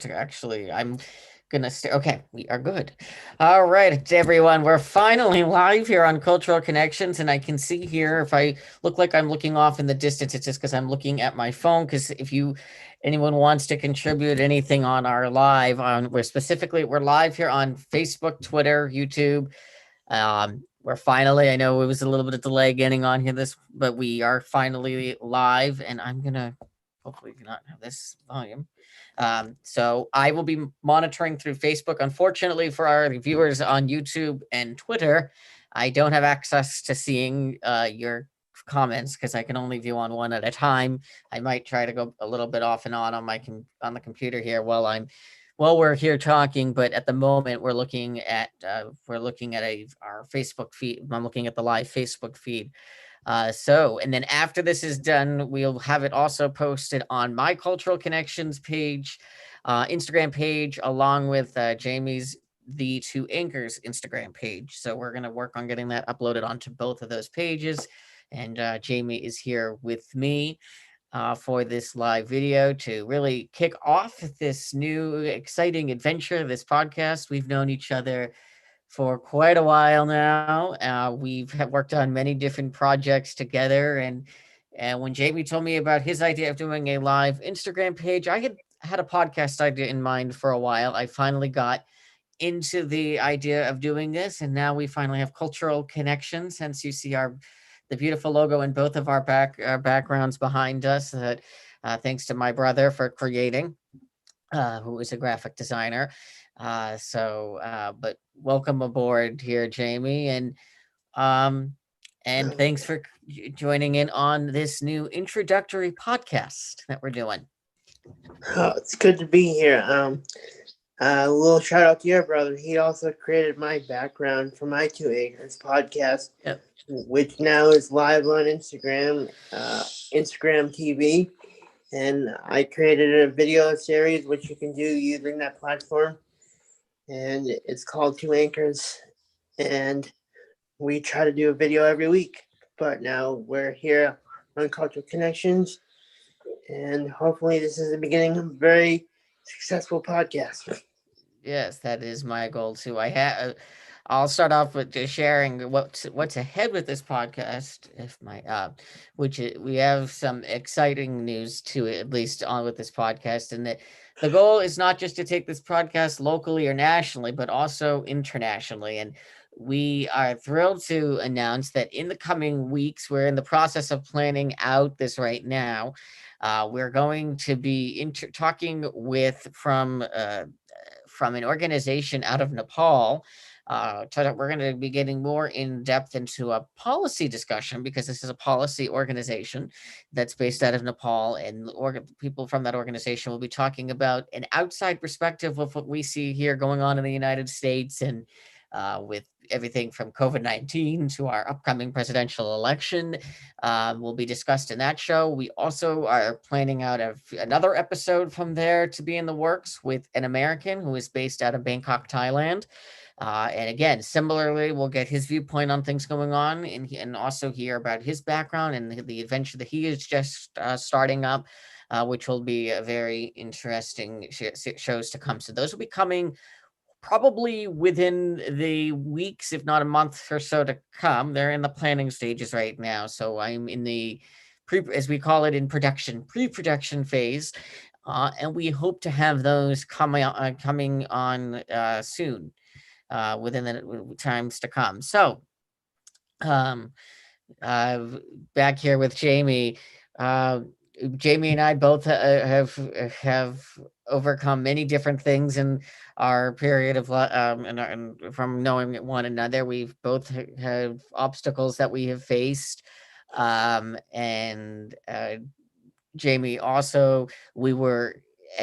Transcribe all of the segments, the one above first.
Actually, I'm gonna stay. Okay, we are good. All right, everyone, we're finally live here on Cultural Connections, and I can see here if I look like I'm looking off in the distance, it's just because I'm looking at my phone. Because if anyone wants to contribute anything on our live, we're live here on Facebook, Twitter, YouTube. We're finally. I know it was a little bit of delay getting on here, but we are finally live, and I'm gonna hopefully not have this volume. So I will be monitoring through Facebook. Unfortunately, for our viewers on YouTube and Twitter, I don't have access to seeing your comments because I can only view on one at a time. I might try to go a little bit off and on on the computer here while we're here talking, but at the moment we're looking at our Facebook feed. I'm looking at the live Facebook feed. And then after this is done, we'll have it also posted on my Cultural Connections page, Instagram page, along with Jamey's The Two Anchors Instagram page. So we're going to work on getting that uploaded onto both of those pages. And Jamey is here with me for this live video to really kick off this new exciting adventure, this podcast. We've known each other for quite a while now. We've worked on many different projects together, and when Jamey told me about his idea of doing a live Instagram page, I had a podcast idea in mind for a while. I finally got into the idea of doing this, and now we finally have cultural connections. Hence, you see the beautiful logo in both of our backgrounds behind us. That thanks to my brother for creating, who is a graphic designer. But welcome aboard here, Jamey, um, and Um, thanks for joining in on this new introductory podcast that we're doing. it's good to be here. A little shout out to your brother. He also created my background for my Two Acres podcast, Yep. which now is live on Instagram TV. And I created a video series which you can do using that platform. And it's called Two Anchors. And we try to do a video every week. But now we're here on Cultural Connections. And hopefully, this is the beginning of a very successful podcast. Yes, that is my goal too. I'll start off with just sharing what's ahead with this podcast. If my we have some exciting news to it, at least on with this podcast, and that the goal is not just to take this podcast locally or nationally, but also internationally. And we are thrilled to announce that in the coming weeks, we're in the process of planning out this right now. We're going to be talking with from an organization out of Nepal. We're going to be getting more in depth into a policy discussion because this is a policy organization that's based out of Nepal, and people from that organization will be talking about an outside perspective of what we see here going on in the United States, and with everything from COVID-19 to our upcoming presidential election will be discussed in that show. We also are planning out another episode from there to be in the works with an American who is based out of Bangkok, Thailand. And again, similarly, we'll get his viewpoint on things going on, and also hear about his background and the adventure that he is just starting up, which will be a very interesting shows to come. So those will be coming probably within the weeks, if not a month or so to come. They're in the planning stages right now. So I'm in the as we call it in pre-production phase. And we hope to have those coming on soon, within the times to come. So, um, uh, back here with Jamey. Uh, Jamey and I both have overcome many different things in our period of and from knowing one another. We've both have obstacles that we have faced, and Jamey also we were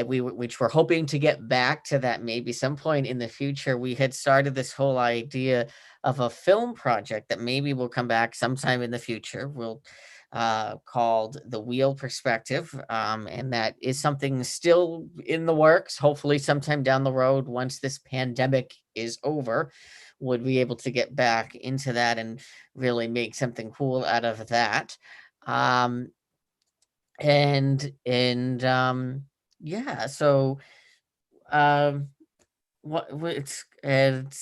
which we're hoping to get back to that maybe some point in the future. We had started this whole idea of a film project that maybe will come back sometime in the future. We'll called The Wheel Perspective. And that is something still in the works. Hopefully, sometime down the road, once this pandemic is over, would be able to get back into that and really make something cool out of that. Um, and yeah, so it's and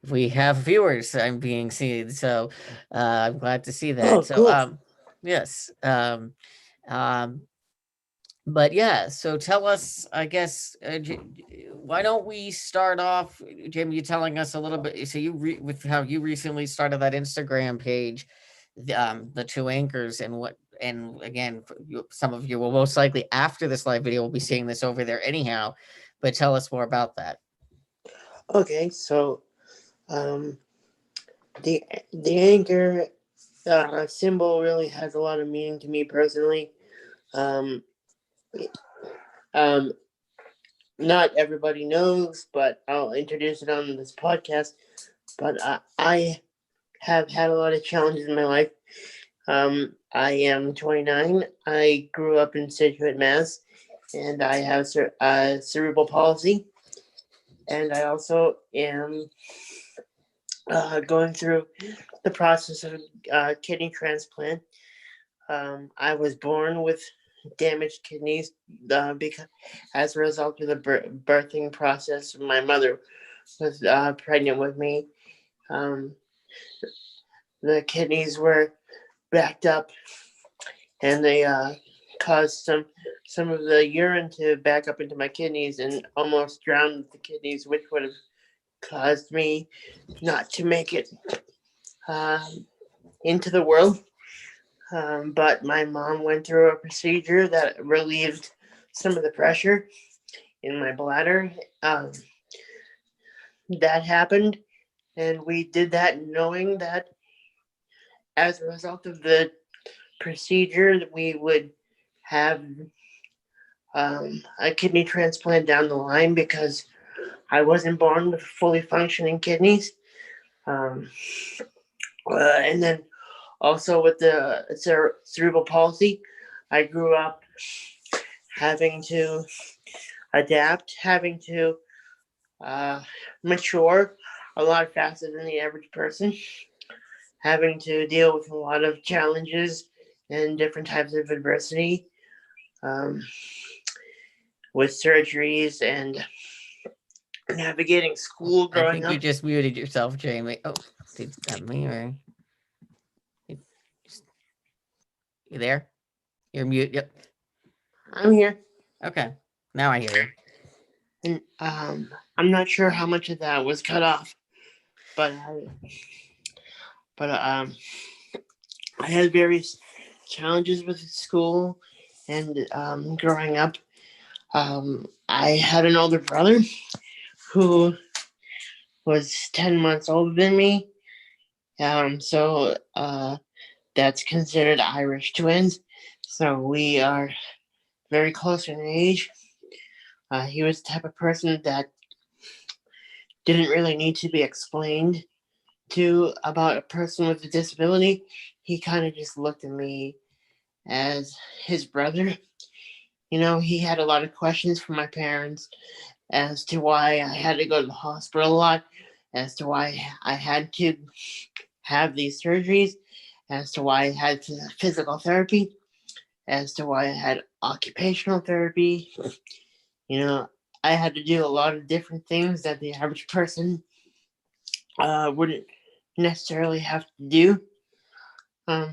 we have viewers I'm being seen, so I'm glad to see that. Oh, So cool. yes. Um but yeah, so tell us, I guess, why don't we start off, Jamie, you telling us a little bit. So with how you recently started that Instagram page, the two anchors, and what, and again, some of you will most likely after this live video will be seeing this over there anyhow, but tell us more about that. Okay, so um, the anchor symbol really has a lot of meaning to me personally. Um, um, Not everybody knows, but I'll introduce it on this podcast. But I have had a lot of challenges in my life. I am 29. I grew up in Situate, Mass, and I have cerebral palsy. And I also am going through the process of kidney transplant. I was born with damaged kidneys because, as a result of the birthing process. My mother was pregnant with me. Um, the kidneys were backed up, and they caused some of the urine to back up into my kidneys and almost drowned the kidneys, which would have caused me not to make it into the world. But my mom went through a procedure that relieved some of the pressure in my bladder. That happened, and we did that knowing that as a result of the procedure, we would have a kidney transplant down the line because I wasn't born with fully functioning kidneys. Um, and then also with the cerebral palsy, I grew up having to adapt, having to uh, mature a lot faster than the average person, having to deal with a lot of challenges and different types of adversity, um, with surgeries and navigating school I growing think you up. just muted yourself, Jamie. Oh, did that me or you, you there? You're mute. Yep. I'm here, Okay. Now I hear you. and I'm not sure how much of that was cut off, but but I had various challenges with school and growing up. I had an older brother who was 10 months older than me. So that's considered Irish twins. So we are very close in age. He was the type of person that didn't really need to be explained to about a person with a disability. He kind of just looked at me as his brother. You know, he had a lot of questions from my parents as to why I had to go to the hospital a lot, as to why I had to have these surgeries, as to why I had physical therapy, as to why I had occupational therapy. You know, I had to do a lot of different things that the average person wouldn't necessarily have to do. Um,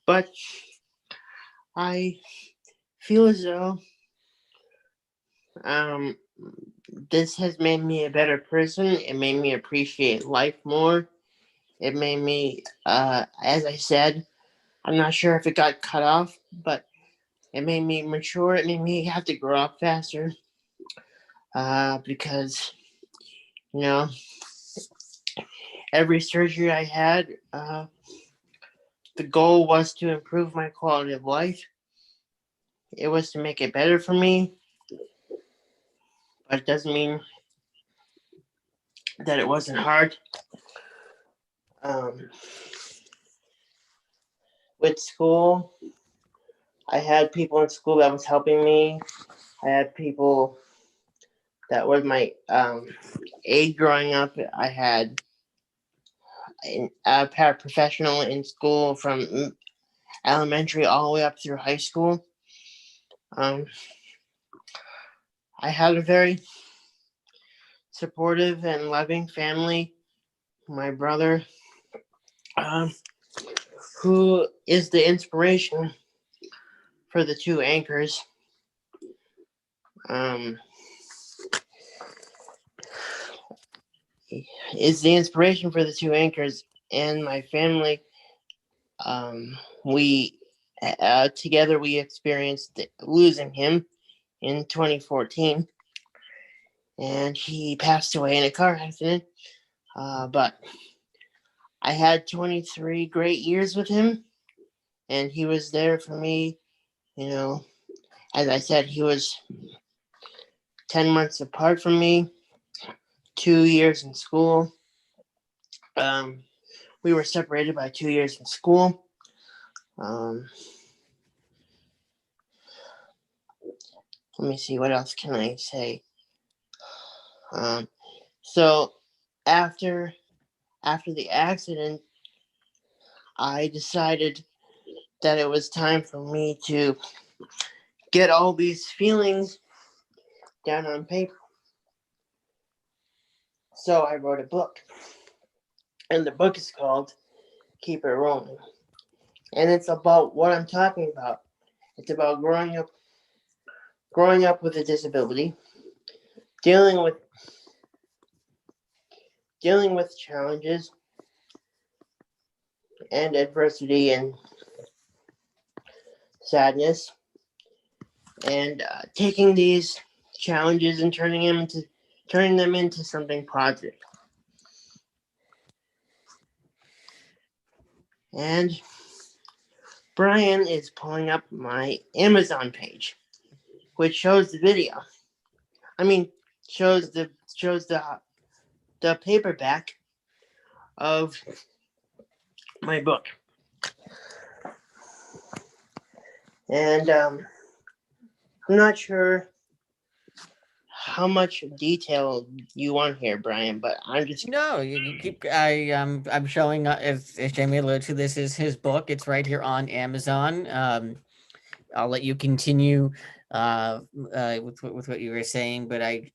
but I feel as though um, this has made me a better person. It made me appreciate life more. It made me, as I said, I'm not sure if it got cut off, but it made me mature. It made me have to grow up faster because, you know, every surgery I had, the goal was to improve my quality of life. It was to make it better for me, but it doesn't mean that it wasn't hard. Um, with school, I had people in school that was helping me. I had people that was my age growing up. I had a paraprofessional in school from elementary all the way up through high school. Um, I had a very supportive and loving family. My brother, um, who is the inspiration for the two anchors, um, is the inspiration for the two anchors and my family. We together we experienced losing him in 2014, and he passed away in a car accident. But I had 23 great years with him, and he was there for me. You know, as I said, he was 10 months apart from me, 2 years in school. Um, we were separated by 2 years in school. Um, Let me see, what else can I say? Um, so after the accident, I decided that it was time for me to get all these feelings down on paper. So I wrote a book, and the book is called Keep It Rolling. And it's about what I'm talking about. It's about growing up with a disability, dealing with challenges and adversity and sadness, and taking these challenges and turning them into something positive. And Brian is pulling up my Amazon page, which shows the video. I mean, shows the paperback of my book. And I'm not sure how much detail you want here, Brian, but I'm just No, you keep. I'm showing. As Jamie alluded to, this is his book. It's right here on Amazon. I'll let you continue with what you were saying, but I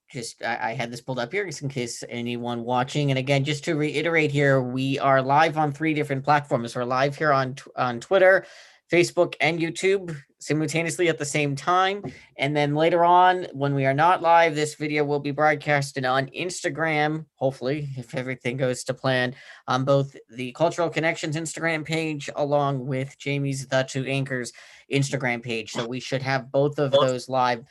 had this pulled up here just in case anyone watching. And again, just to reiterate here, we are live on 3 different platforms. We're live here on Twitter, Facebook, and YouTube simultaneously at the same time. And then later on, when we are not live, this video will be broadcasted on Instagram, hopefully, if everything goes to plan, on both the Cultural Connections Instagram page along with Jamey's The Two Anchors Instagram page. So we should have both of those live.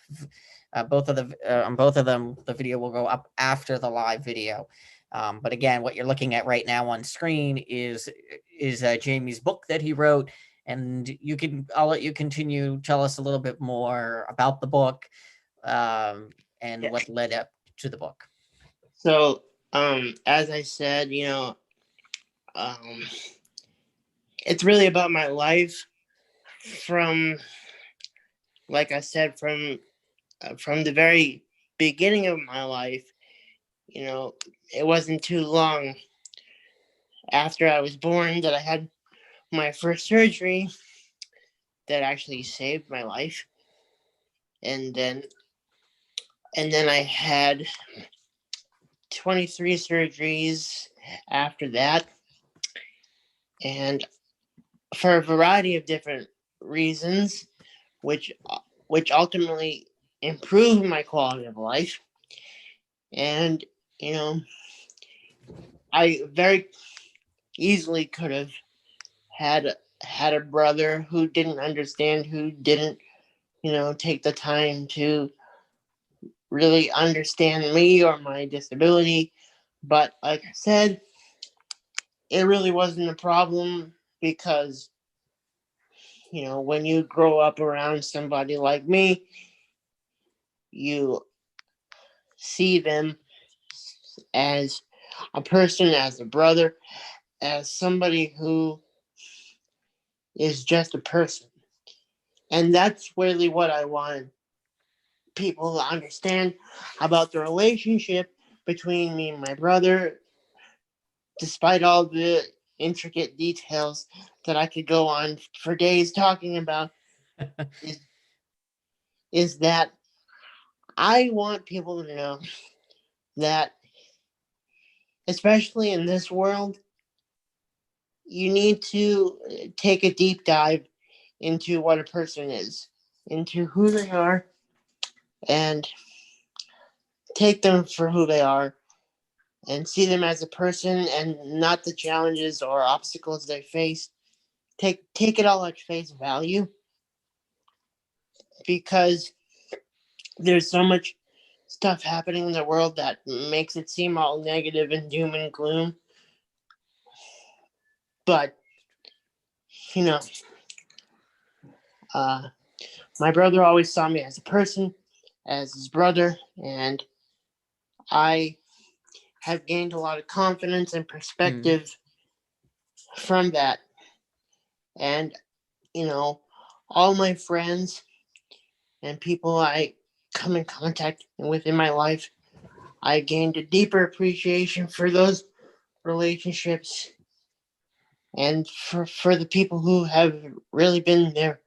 Both of the on both of them, the video will go up after the live video. But again, what you're looking at right now on screen is Jamey's book that he wrote, and I'll let you continue. Tell us a little bit more about the book and yeah. what led up to the book. So as I said, it's really about my life from, like I said, from the very beginning of my life. It wasn't too long after I was born that I had my first surgery that actually saved my life, and then I had 23 surgeries after that, and for a variety of different reasons, which ultimately improved my quality of life. And I very easily could have had a brother who didn't understand, who didn't take the time to really understand me or my disability. But like I said, it really wasn't a problem because when you grow up around somebody like me, you see them as a person, as a brother, as somebody who is just a person. And that's really what I wanted people to understand about the relationship between me and my brother, despite all the intricate details that I could go on for days talking about. is that I want people to know that, especially in this world, you need to take a deep dive into what a person is, into who they are, and take them for who they are and see them as a person and not the challenges or obstacles they face. Take it all at face value, because there's so much stuff happening in the world that makes it seem all negative and doom and gloom. But you know, uh, my brother always saw me as a person, as his brother, and I have gained a lot of confidence and Mm. perspective from that. And you know, all my friends and people I come in contact with in my life, I gained a deeper appreciation for those relationships and for the people who have really been there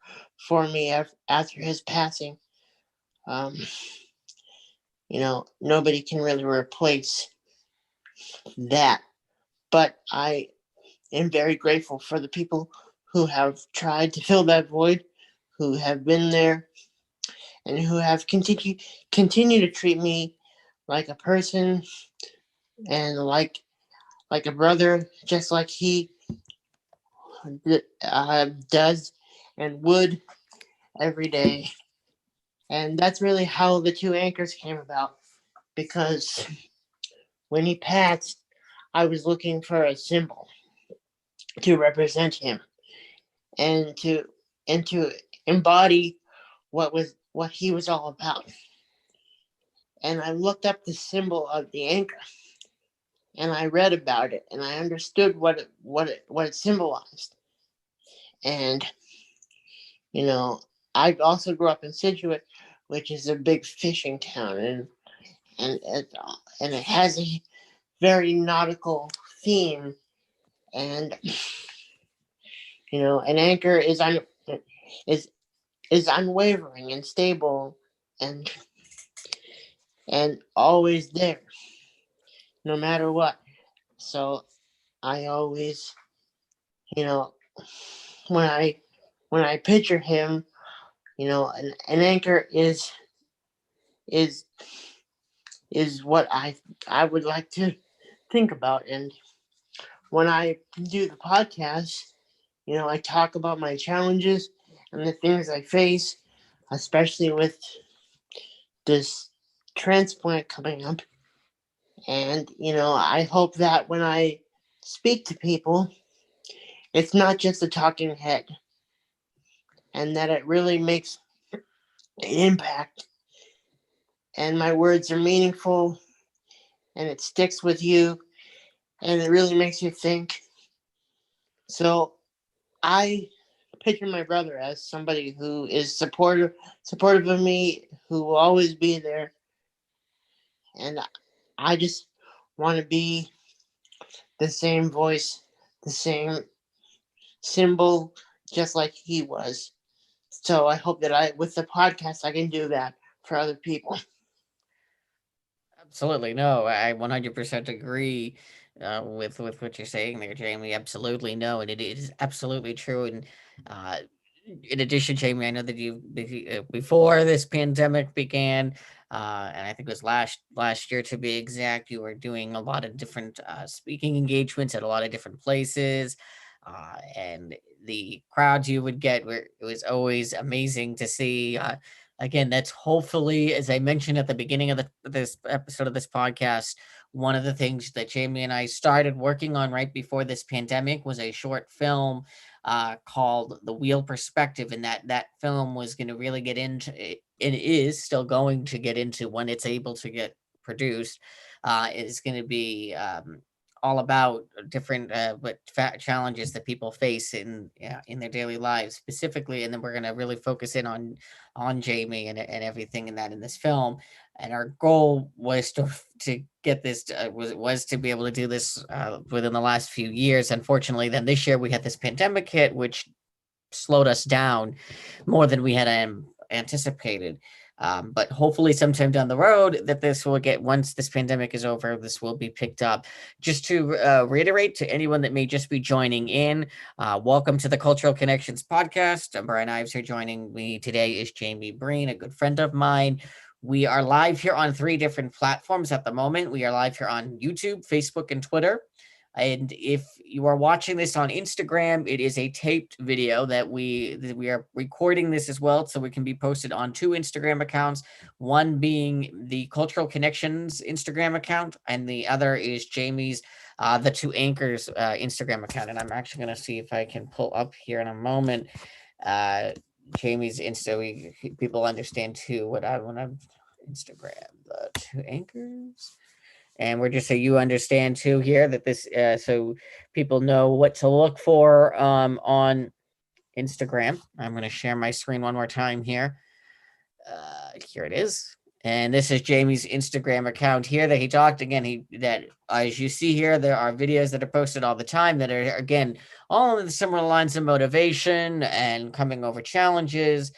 for me after his passing. Um, nobody can really replace that. But I am very grateful for the people who have tried to fill that void, who have been there, and who have continue to treat me like a person and like a brother, just like he does and would every day. And that's really how the two anchors came about. Because when he passed, I was looking for a symbol to represent him and to embody what he was all about. And I looked up the symbol of the anchor and I read about it and I understood what it symbolized. And you know, I also grew up in Situate, which is a big fishing town, and it, and it has a very nautical theme. And an anchor is is unwavering and stable and always there, no matter what. So I always, you know, when I picture him, an anchor is is what I would like to think about. And when I do the podcast, I talk about my challenges and the things I face, especially with this transplant coming up. And, I hope that when I speak to people, it's not just a talking head and that it really makes an impact and my words are meaningful and it sticks with you and it really makes you think. So I picture my brother as somebody who is supportive of me, who will always be there, and I just want to be the same voice, the same symbol, just like he was. So I hope that with the podcast, I can do that for other people. Absolutely. No, I 100% agree with what you're saying there, Jamie. Absolutely no, and it is absolutely true. And uh, in addition, Jamie, I know that before this pandemic began, and I think it was last year to be exact, you were doing a lot of different speaking engagements at a lot of different places, and the crowds you would get were it was always amazing to see. Again, that's hopefully, as I mentioned at the beginning of this episode of this podcast, one of the things that Jamie and I started working on right before this pandemic was a short film called The Wheel Perspective. And that film was going to really get into it. It is still going to get into when it's able to get produced. Is going to be all about different challenges that people face in their daily lives specifically, and then we're going to really focus in on Jamie and everything in that in this film. And our goal was to get this was to be able to do this within the last few years. Unfortunately, then this year we had this pandemic hit, which slowed us down more than we had anticipated. But hopefully sometime down the road that this will get, once this pandemic is over, this will be picked up. Just to reiterate to anyone that may just be joining in, welcome to the Cultural Connections podcast. Brian Ives here. Joining me today is Jamey Breen, a good friend of mine. We are live here on 3 different platforms at the moment. We are live here on YouTube, Facebook, and Twitter. And if you are watching this on Instagram, it is a taped video that we are recording this as well, so it can be posted on 2 Instagram accounts. One being the Cultural Connections Instagram account, and the other is Jamey's the 2 Anchors Instagram account. And I'm actually going to see if I can pull up here in a moment Jamey's Insta. People understand too what I want to Instagram, the 2 Anchors. And we're just so you understand too here that this, so people know what to look for on Instagram. I'm going to share my screen one more time here. Here it is. And this is Jamey's Instagram account here that he talked again. That as you see here, there are videos that are posted all the time that are, again, all in the similar lines of motivation and coming over challenges,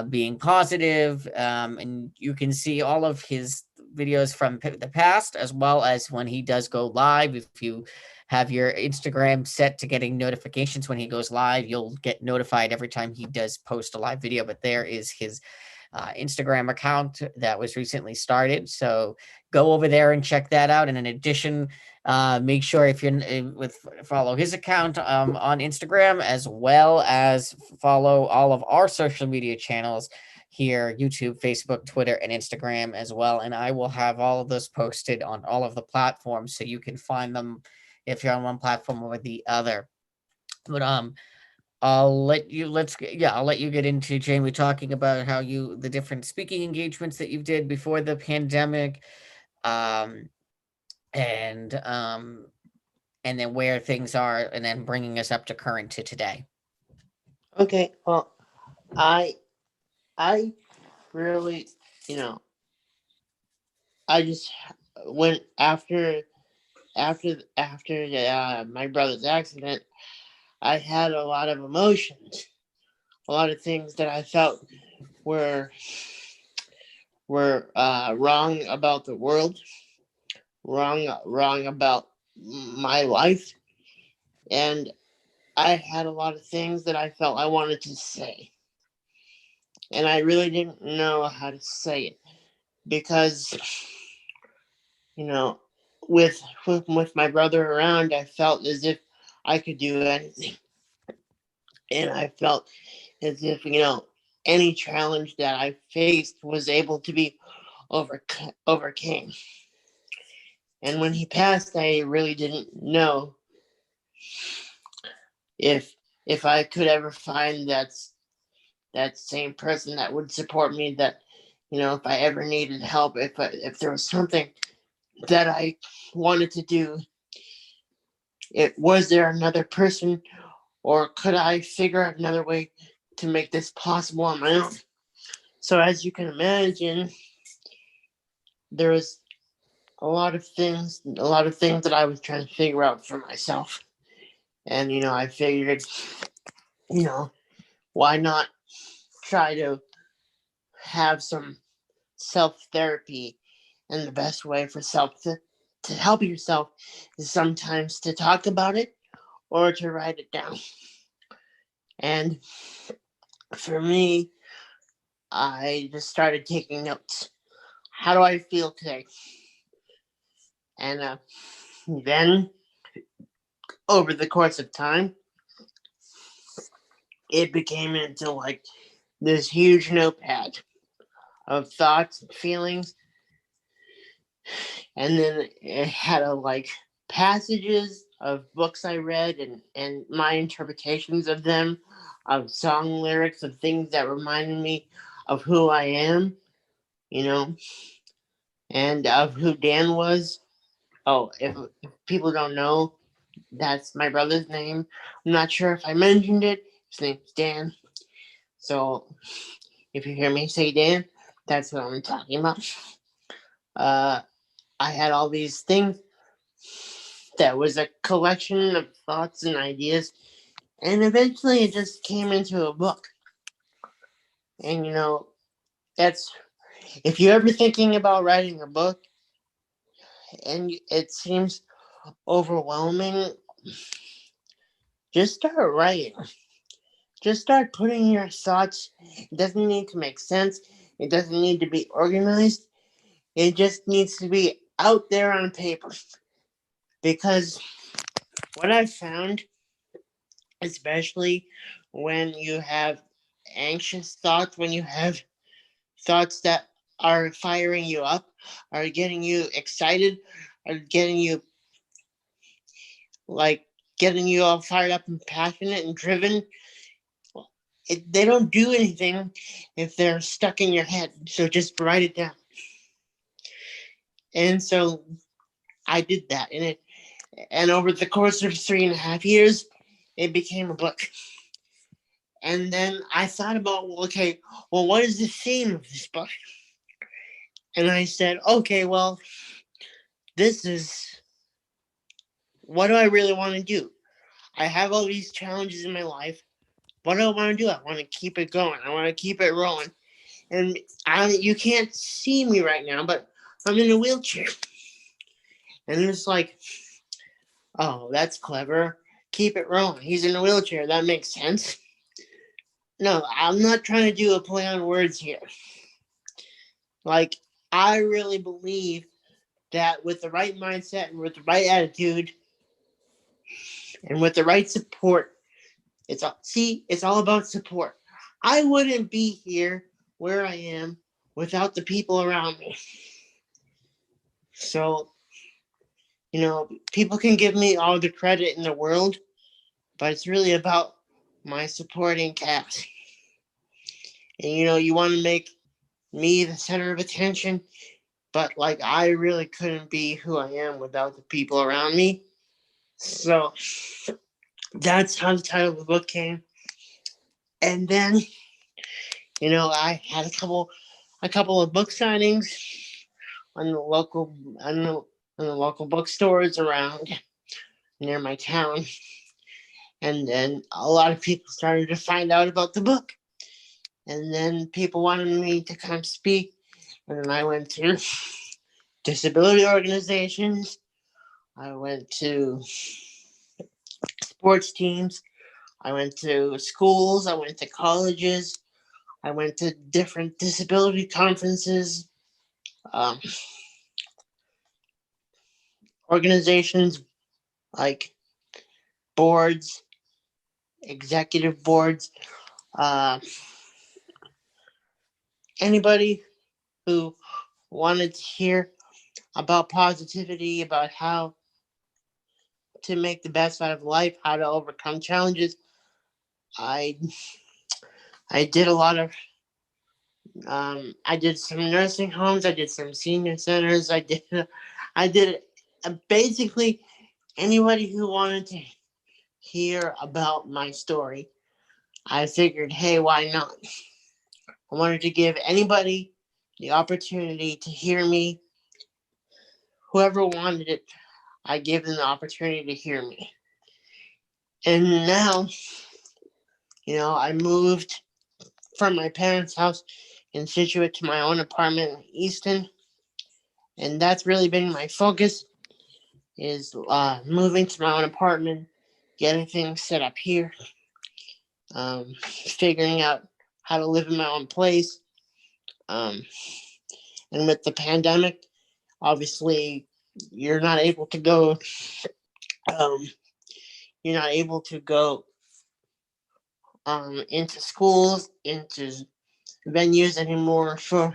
being positive. And you can see all of his videos from the past, as well as when he does go live. If you have your Instagram set to getting notifications when he goes live, you'll get notified every time he does post a live video. But there is his Instagram account that was recently started. So go over there and check that out. And in addition, make sure if you're follow his account on Instagram, as well as follow all of our social media channels here: YouTube, Facebook, Twitter, and Instagram as well. And I will have all of those posted on all of the platforms, so you can find them if you're on one platform or the other. But I'll let you get into Jamey talking about how the different speaking engagements that you did before the pandemic, um, and then where things are, and then bringing us up to current to today. Okay, well, I really, you know, I just went after my brother's accident. I had a lot of emotions, a lot of things that I felt were wrong about the world, wrong about my life, and I had a lot of things that I felt I wanted to say, and I really didn't know how to say it because, you know, with my brother around, I felt as if I could do anything, and I felt as if, any challenge that I faced was able to be overcame. And when he passed, I really didn't know if I could ever find that same person that would support me, that, if I ever needed help, if there was something that I wanted to do, was there another person, or could I figure out another way to make this possible on my own? So as you can imagine, there was a lot of things that I was trying to figure out for myself. And, I figured, why not try to have some self-therapy? And the best way for to help yourself is sometimes to talk about it or to write it down. And for me, I just started taking notes. How do I feel today? And then, over the course of time, it became into like this huge notepad of thoughts and feelings. And then it had passages of books I read, and my interpretations of them, of song lyrics, of things that reminded me of who I am, and of who Dan was. Oh, if people don't know, that's my brother's name. I'm not sure if I mentioned it. His name's Dan. So if you hear me say Dan, that's what I'm talking about. I had all these things that was a collection of thoughts and ideas, and eventually it just came into a book. And that's if you're ever thinking about writing a book and it seems overwhelming, just start writing. Just start putting your thoughts. It doesn't need to make sense. It doesn't need to be organized. It just needs to be out there on paper. Because what I've found, especially when you have anxious thoughts, when you have thoughts that are firing you up, are getting you excited, are getting you like getting you all fired up and passionate and driven, they don't do anything if they're stuck in your head. So just write it down. And so I did that, and over the course of 3.5 years, it became a book. And then I thought about, okay, well, what is the theme of this book? And I said, okay, well, this is what do I really want to do? I have all these challenges in my life. What do I want to do? I want to keep it going. I want to keep it rolling. And you can't see me right now, but I'm in a wheelchair. And it's like, oh, that's clever. Keep it rolling. He's in a wheelchair. That makes sense. No, I'm not trying to do a play on words here. Like, I really believe that with the right mindset and with the right attitude and with the right support, it's all about support. I wouldn't be here where I am without the people around me. So, people can give me all the credit in the world, but it's really about my supporting cast. And you want to make me the center of attention, but like I really couldn't be who I am without the people around me. So that's how the title of the book came. And then, I had a couple of book signings on the local on the local bookstores around near my town. And then a lot of people started to find out about the book. And then people wanted me to come speak. And then I went to disability organizations. I went to sports teams. I went to schools. I went to colleges. I went to different disability conferences, um, organizations like boards, executive boards, uh, anybody who wanted to hear about positivity, about how to make the best out of life, how to overcome challenges. I I did a lot of I did some nursing homes, I did some senior centers, I did basically anybody who wanted to hear about my story. I figured, hey, why not? I wanted to give anybody the opportunity to hear me. Whoever wanted it, I gave them the opportunity to hear me. And now, I moved from my parents' house in Situate to my own apartment in Easton. And that's really been my focus is moving to my own apartment, getting things set up here, figuring out how to live in my own place. Um, and with the pandemic, obviously, you're not able to go. Um, you're not able to go into schools, into venues anymore for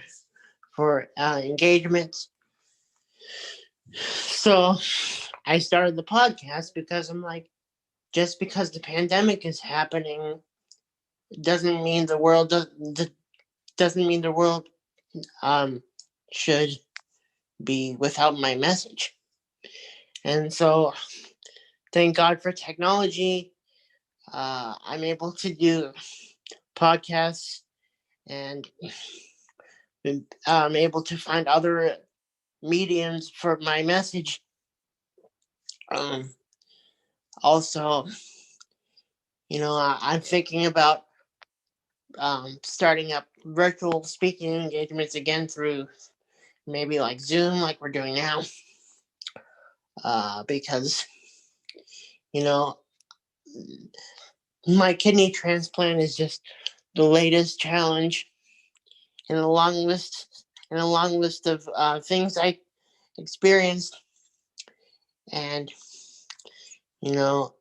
engagements. So I started the podcast because I'm like, just because the pandemic is happening doesn't mean the world doesn't mean the world should be without my message. And so thank God for technology. I'm able to do podcasts and I'm able to find other mediums for my message. Um, Also, I'm thinking about starting up virtual speaking engagements again through maybe like Zoom, like we're doing now, because you know my kidney transplant is just the latest challenge in a long list of things I experienced, and you know,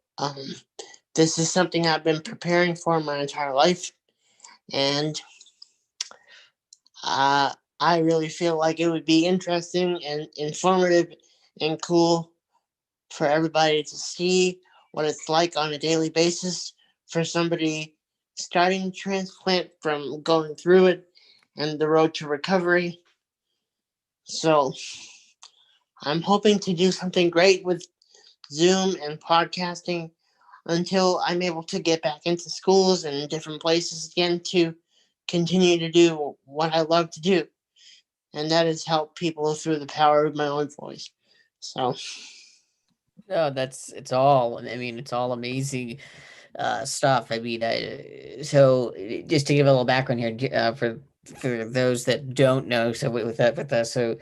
this is something I've been preparing for my entire life, and I really feel like it would be interesting and informative and cool for everybody to see what it's like on a daily basis for somebody starting transplant from going through it and the road to recovery. So I'm hoping to do something great with Zoom and podcasting until I'm able to get back into schools and different places again to continue to do what I love to do. And that is help people through the power of my own voice. So No, it's all, I mean, it's all amazing stuff. I mean, so just to give a little background here, for those that don't know, so with us, so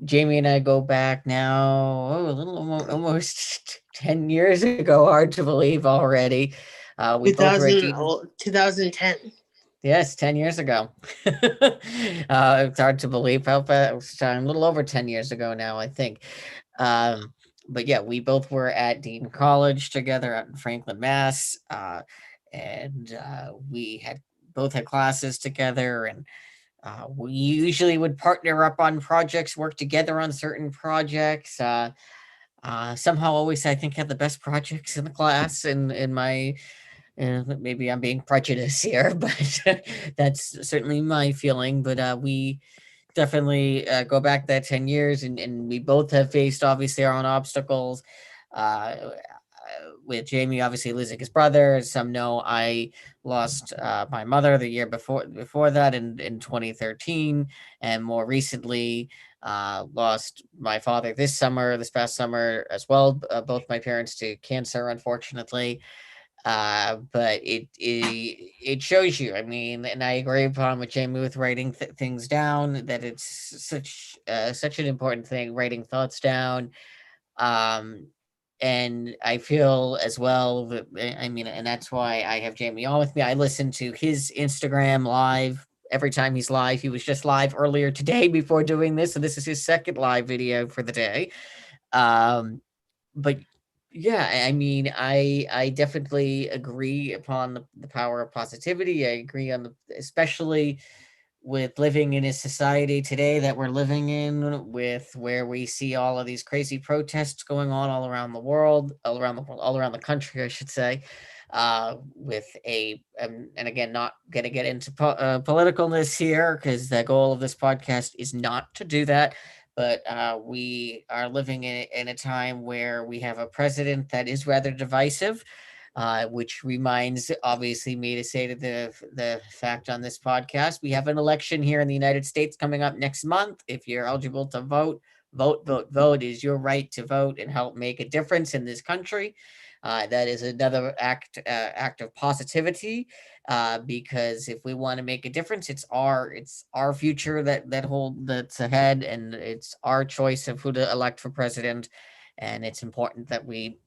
Jamey and I go back now, oh, a little almost 10 years ago. Hard to believe already. We both were at 2000, Dean. 2010. Yes, 10 years ago. It's hard to believe how fast time, a little over 10 years ago now, I think. But yeah, we both were at Dean College together out in Franklin, Mass. And we had both had classes together, and we usually would partner up on projects, work together on certain projects. Somehow always, I think, had the best projects in the class in my maybe I'm being prejudiced here, but that's certainly my feeling. But we definitely go back that 10 years, and we both have faced obviously our own obstacles. With Jamey, obviously losing his brother. As some know, I lost my mother the year before that in 2013, and more recently lost my father this past summer as well. Both my parents to cancer, unfortunately. But it shows you. I mean, and I agree upon with Jamie with writing things down, that it's such an important thing, writing thoughts down. Um, and I feel as well that, I mean, and that's why I have Jamie on with me. I listen to his Instagram live every time he's live. He was just live earlier today before doing this, so this is his second live video for the day. Um, but yeah, I mean, I definitely agree upon the power of positivity. I agree on the, especially with living in a society today that we're living in, with where we see all of these crazy protests going on all around the world, all around the country, I should say. With and again, not gonna get into politicalness here, because the goal of this podcast is not to do that. But we are living in a time where we have a president that is rather divisive, which reminds obviously me to say to the fact on this podcast, we have an election here in the United States coming up next month. If you're eligible to vote, vote, vote, vote. It is your right to vote and help make a difference in this country. That is another act of positivity, because if we want to make a difference, it's our future that's ahead, and it's our choice of who to elect for president. And it's important that we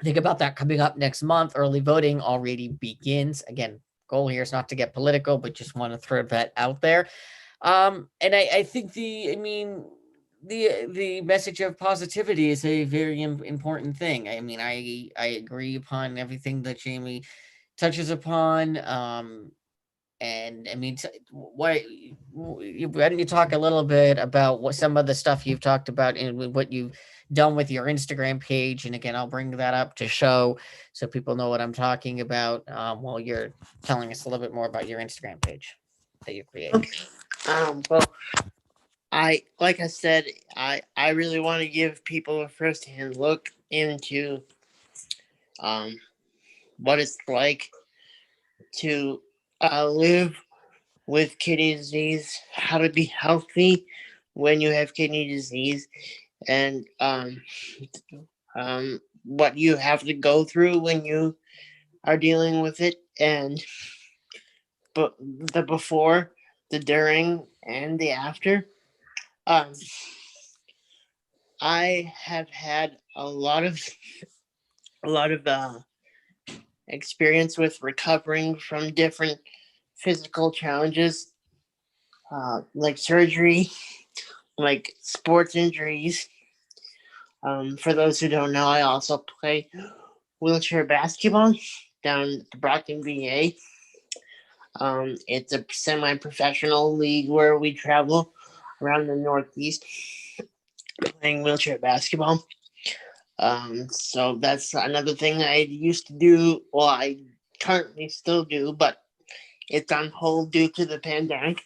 think about that coming up next month. Early voting already begins. Again, goal here is not to get political, but just want to throw that out there. And I think I mean, the message of positivity is a very important thing. I mean, I agree upon everything that Jamey touches upon. And I mean, why don't you talk a little bit about what some of the stuff you've talked about and what you've done with your Instagram page? And again, I'll bring that up to show so people know what I'm talking about, while you're telling us a little bit more about your Instagram page that you created. Okay. Well, like I said, I really want to give people a first-hand look into um what it's like to live with kidney disease, how to be healthy when you have kidney disease, and what you have to go through when you are dealing with it, and but the before, the during, and the after. Um, I have had a lot of experience with recovering from different physical challenges, like surgery, like sports injuries. For those who don't know, I also play wheelchair basketball down at the Brockton VA. It's a semi-professional league where we travel around the Northeast playing wheelchair basketball. So that's another thing I used to do. Well, I currently still do, but it's on hold due to the pandemic,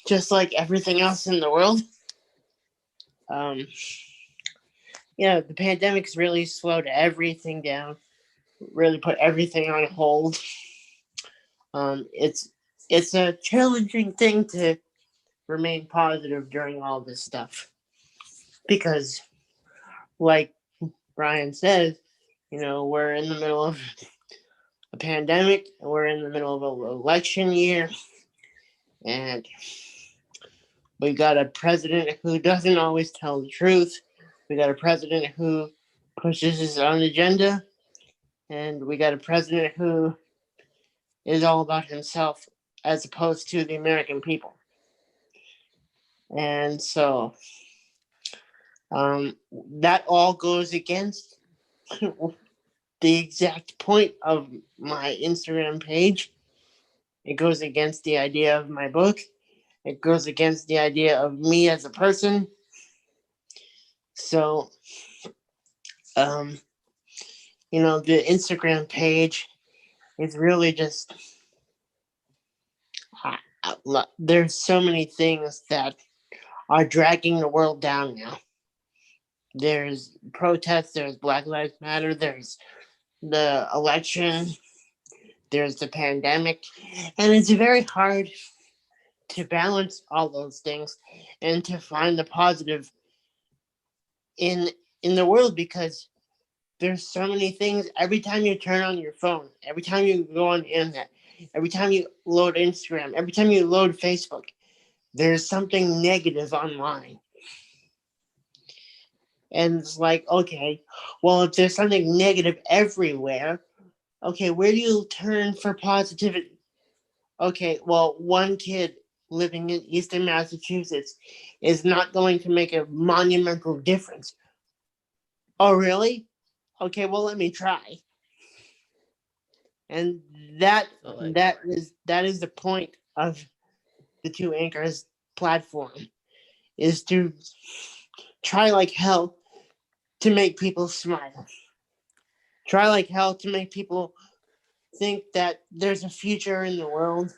just like everything else in the world. Um, yeah, the pandemic's really slowed everything down, really put everything on hold. It's a challenging thing to remain positive during all this stuff because, like Brian says, we're in the middle of a pandemic, and we're in the middle of an election year, and we got a president who doesn't always tell the truth. We got a president who pushes his own agenda, and we got a president who is all about himself as opposed to the American people. And so that all goes against the exact point of my Instagram page. It goes against the idea of my book. It goes against the idea of me as a person. So, um, the Instagram page is really just, there's so many things that are dragging the world down now. There's protests, there's Black Lives Matter, there's the election, there's the pandemic, and it's very hard to balance all those things and to find the positive in the world because there's so many things. Every time you turn on your phone, every time you go on the internet, every time you load Instagram, every time you load Facebook, there's something negative online. And it's like, okay, well, if there's something negative everywhere, okay, where do you turn for positivity? Okay, well, one kid living in Eastern Massachusetts is not going to make a monumental difference. Oh, really? Okay, well, let me try. And that Absolutely. that is the point of the Two Anchors platform, is to try like hell to make people smile. Try like hell to make people think that there's a future in the world.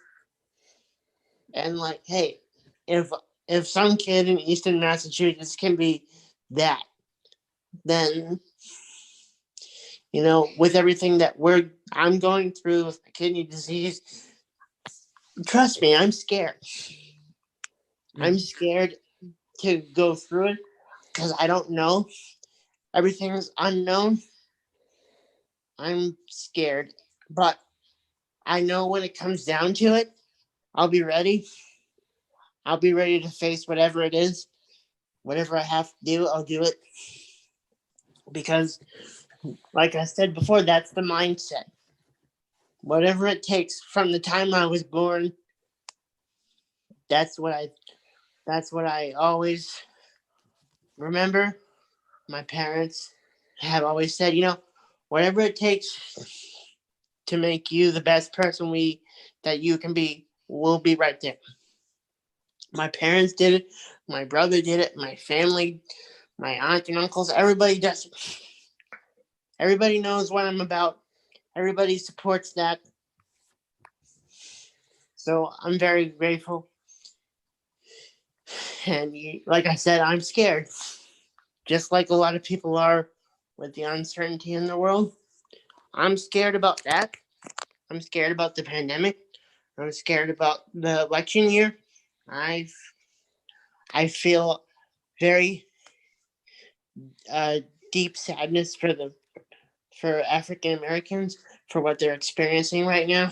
And like, hey, if some kid in Eastern Massachusetts can be that, then with everything that I'm going through with my kidney disease, trust me, I'm scared. I'm scared to go through it because I don't know. Everything's unknown. I'm scared, but I know when it comes down to it, I'll be ready. I'll be ready to face whatever it is. Whatever I have to do, I'll do it. Because, like I said before, that's the mindset. Whatever it takes from the time I was born, that's what I always remember. My parents have always said, whatever it takes to make you the best person that you can be, we'll be right there. My parents did it, my brother did it, my family, my aunt and uncles, everybody does it. Everybody knows what I'm about. Everybody supports that. So I'm very grateful. And like I said, I'm scared. Just like a lot of people are with the uncertainty in the world. I'm scared about that. I'm scared about the pandemic. I'm scared about the election year. I I feel very uh, deep sadness for African Americans for what they're experiencing right now.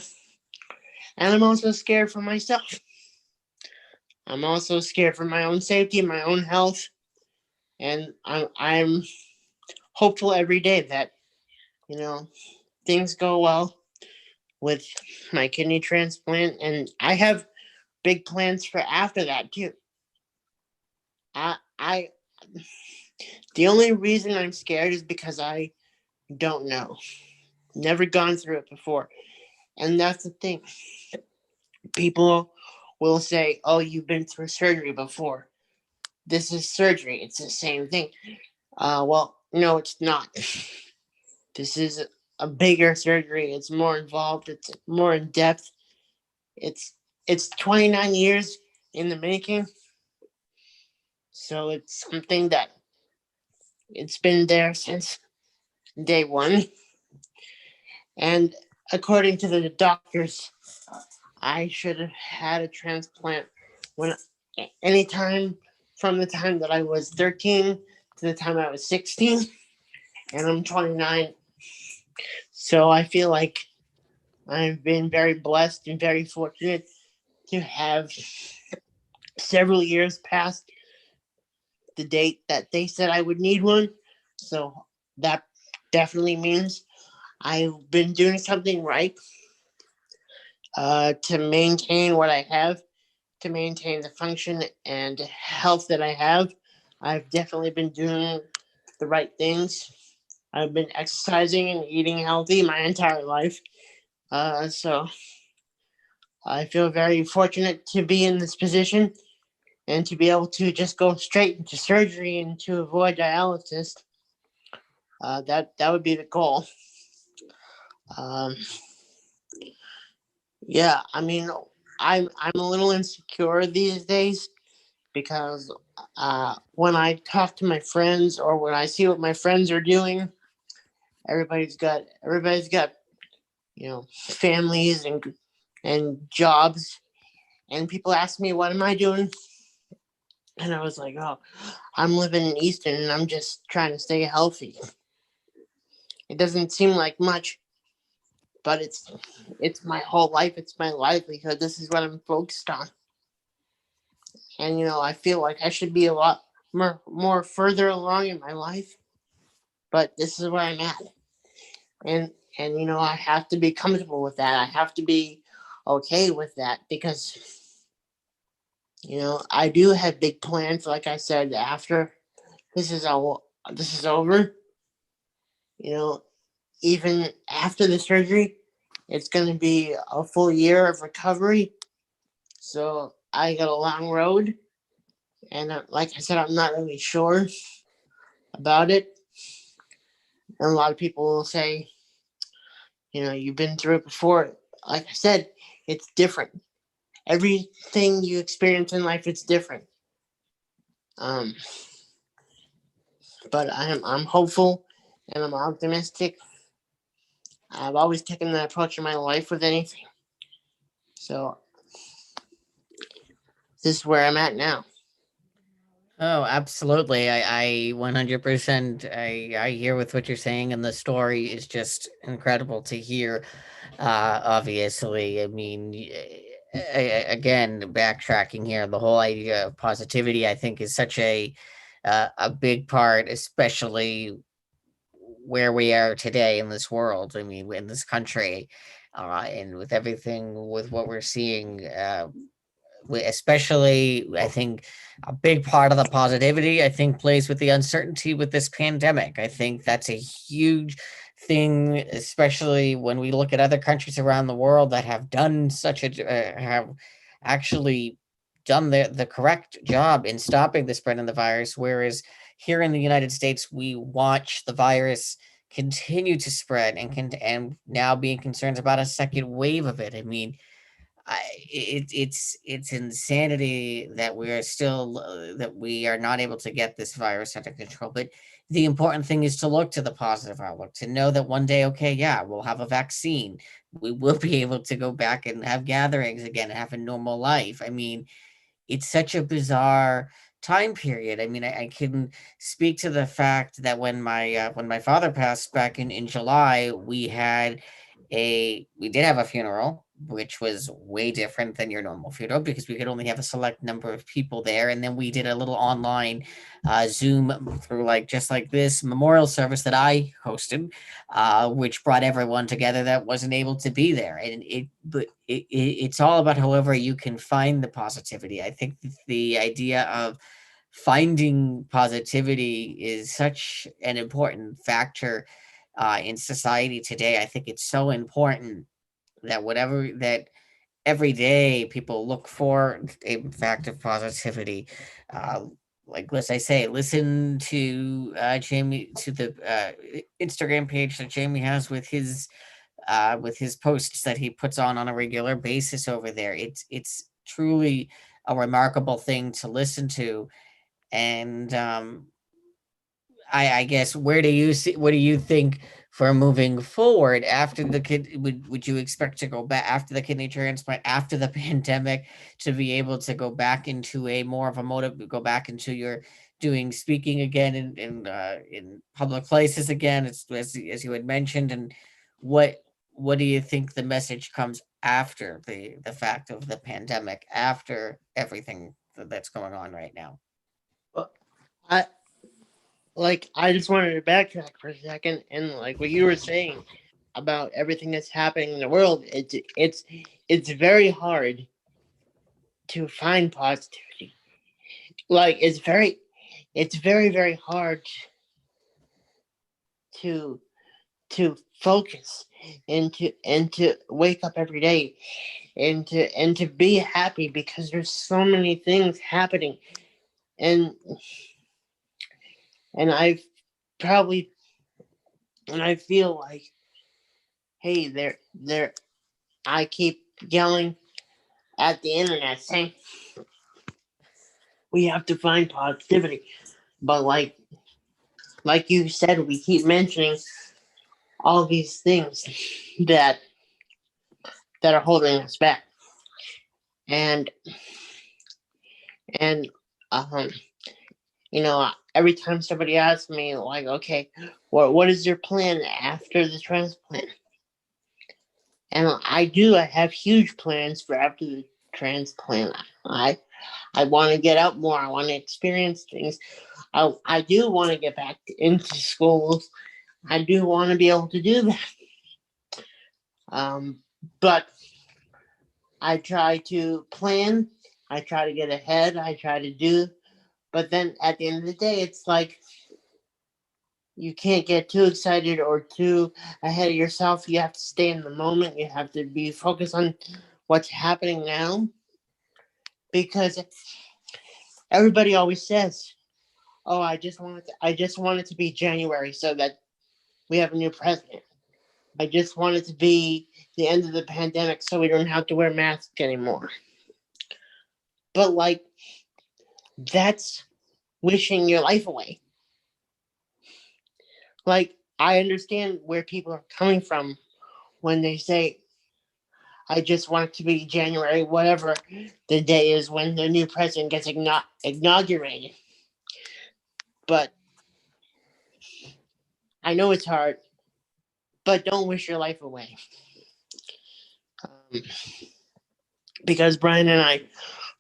And I'm also scared for myself. I'm also scared for my own safety, my own health, and I'm hopeful every day that you know things go well with my kidney transplant, and I have big plans for after that too. I the only reason I'm scared is because I don't know. Never gone through it before. And that's the thing. People will say, "Oh, you've been through surgery before. This is surgery. It's the same thing." Well, no, it's not. This is a bigger surgery. It's more involved. It's more in depth. It's it's 29 years in the making. So it's something that it's been there since day one. And according to the doctors, I should have had a transplant when anytime from the time that I was 13 to the time I was 16, and I'm 29. So I feel like I've been very blessed and very fortunate to have several years past the date that they said I would need one. So that definitely means I've been doing something right to maintain what I have, to maintain the function and health that I have. I've definitely been doing the right things. I've been exercising and eating healthy my entire life. So I feel very fortunate to be in this position and to be able to just go straight into surgery and to avoid dialysis. That would be the goal. Um, yeah, I mean, I'm a little insecure these days because when I talk to my friends or when I see what my friends are doing, everybody's got families and jobs, and people ask me what am I doing, and I was like, oh, I'm living in Easton and I'm just trying to stay healthy. It doesn't seem like much, but it's my whole life. It's my livelihood. This is what I'm focused on, and I feel like I should be a lot more further along in my life, but this is where I'm at, and I have to be comfortable with that. I have to be okay with that because I do have big plans. Like I said, after this is over, you know, even after the surgery, it's going to be a full year of recovery. So I got a long road, and like I said, I'm not really sure about it. And a lot of people will say, you've been through it before. Like I said, it's different. Everything you experience in life, it's different. Um, but I'm hopeful and I'm optimistic. I've always taken that approach in my life with anything. So this is where I'm at now. Oh, absolutely. I 100%, I hear with what you're saying, and the story is just incredible to hear. Obviously, I mean, again, backtracking here, the whole idea of positivity, I think, is such a big part, especially where we are today in this world. I mean, in this country, and with everything, with what we're seeing. Especially, I think a big part of the positivity, I think, plays with the uncertainty with this pandemic. I think that's a huge thing, especially when we look at other countries around the world that have done have actually done the correct job in stopping the spread of the virus, whereas here in the United States we watch the virus continue to spread and now being concerned about a second wave of it. I mean, it's insanity that we are still that we are not able to get this virus under control. But the important thing is to look to the positive outlook, to know that one day, okay, yeah, we'll have a vaccine. We will be able to go back and have gatherings again and have a normal life. I mean, it's such a bizarre time period. I mean, I can speak to the fact that when my father passed back in July, we did have a funeral, which was way different than your normal funeral because we could only have a select number of people there. And then we did a little online Zoom through like just like this memorial service that I hosted, which brought everyone together that wasn't able to be there. And it's all about however you can find the positivity. I think the idea of finding positivity is such an important factor in society today. I think it's so important that whatever that every day people look for a fact of positivity. Uh, like as I say, listen to Jamey to the Instagram page that Jamey has with his posts that he puts on a regular basis over there. It's truly a remarkable thing to listen to, and I guess where do you see what do you think for moving forward after the kid would you expect to go back after the kidney transplant after the pandemic to be able to go back into a more of a motive go back into your doing speaking again in public places again as you had mentioned, and what what do you think the message comes after the fact of the pandemic, after everything that's going on right now? Well, I I just wanted to backtrack for a second, and like what you were saying about everything that's happening in the world, it's very hard to find positivity. Like it's very hard to focus and to wake up every day and to be happy because there's so many things happening, and and I probably and I feel like, hey, there I keep yelling at the internet saying we have to find positivity, but like you said, we keep mentioning all these things that that are holding us back, and and um every time somebody asks me like, okay, what is your plan after the transplant? And I have huge plans for after the transplant. I want to get out more. I want to experience things. I do want to get back into schools. I do want to be able to do that. Um, but I try to plan. I try to get ahead. I try to do. But then at the end of the day, it's like you can't get too excited or too ahead of yourself. You have to stay in the moment. You have to be focused on what's happening now, because everybody always says, "Oh, I just want it to be January so that we have a new president. I just want it to be the end of the pandemic so we don't have to wear masks anymore." But like that's wishing your life away. Like I understand where people are coming from when they say, I just want it to be January, whatever the day is when the new president gets inaugurated. But I know it's hard, but don't wish your life away. Um, because Brian and I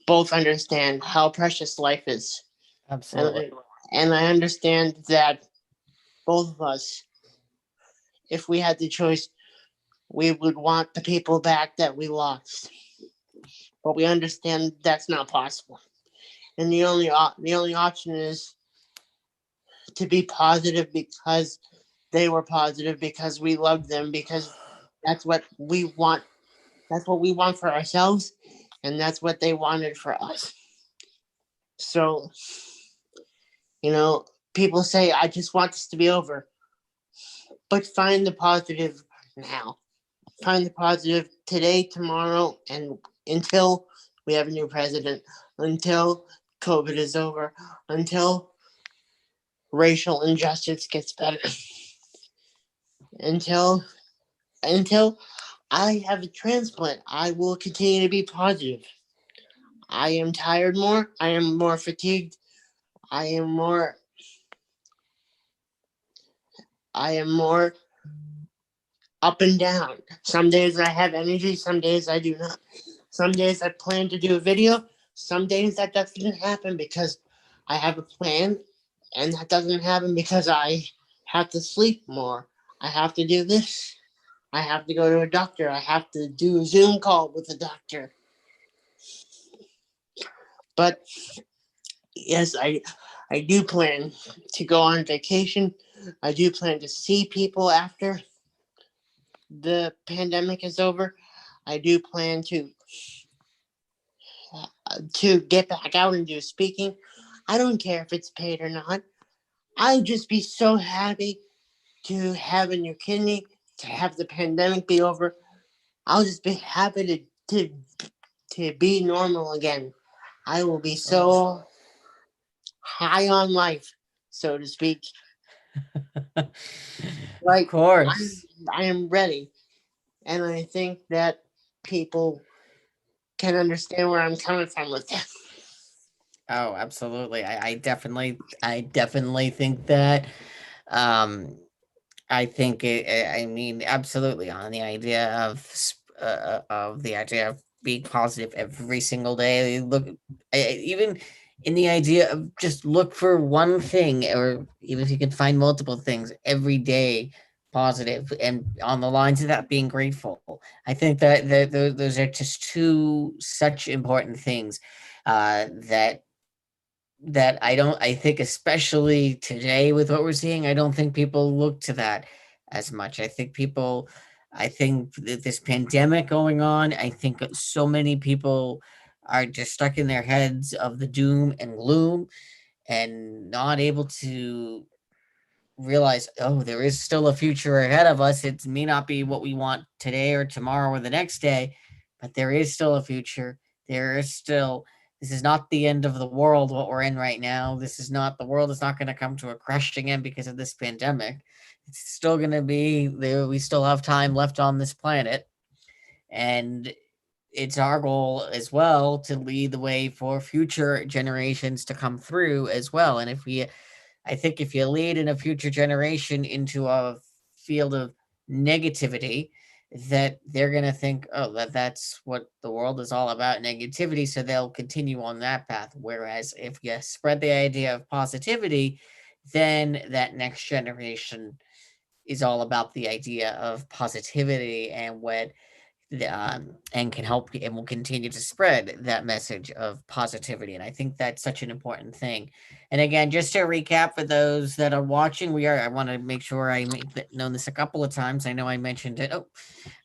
both understand how precious life is. Absolutely. And I understand that both of us, if we had the choice, we would want the people back that we lost. But we understand that's not possible. And the only option is to be positive because they were positive, because we loved them, because that's what we want. That's what we want for ourselves, and that's what they wanted for us. So, people say, I just want this to be over, but find the positive now. Find the positive today, tomorrow, and until we have a new president, until COVID is over, until racial injustice gets better, until until I have a transplant, I will continue to be positive. I am tired more. I am more fatigued. I am more. I am more up and down. Some days I have energy, some days I do not. Some days I plan to do a video, some days that doesn't happen because I have a plan, and that doesn't happen because I have to sleep more. I have to do this. I have to go to a doctor. I have to do a Zoom call with a doctor. But yes, I do plan to go on vacation. I do plan to see people after the pandemic is over. I do plan to get back out and do speaking. I don't care if it's paid or not. I'd just be so happy to have a new kidney, to have the pandemic be over. I'll just be happy to be normal again. I will be Oh, so high on life, so to speak. of Like course. I am ready, and I think that people can understand where I'm coming from with that. Oh, absolutely. I definitely think that. Um, I think I mean, absolutely on the idea of the idea of being positive every single day. Look, even in the idea of just look for one thing, or even if you can find multiple things every day, positive, and on the lines of that, being grateful. I think that those are just two such important things that I think especially today with what we're seeing, I don't think people look to that as much. I think that this pandemic going on, I think so many people are just stuck in their heads of the doom and gloom and not able to realize, oh, there is still a future ahead of us. It may not be what we want today or tomorrow or the next day, but there is still a future. There is still, this is not the end of the world, what we're in right now. This is not, the world is not going to come to a crashing end because of this pandemic. It's still going to be there. We still have time left on this planet. And it's our goal as well to lead the way for future generations to come through as well. And if we I think if you lead in a future generation into a field of negativity, that they're going to think, oh, that's what the world is all about, negativity. So they'll continue on that path. Whereas if you spread the idea of positivity, then that next generation is all about the idea of positivity and what and can help and will continue to spread that message of positivity. And I think that's such an important thing. And again, just to recap for those that are watching, I want to make sure I make known this a couple of times. I know I mentioned it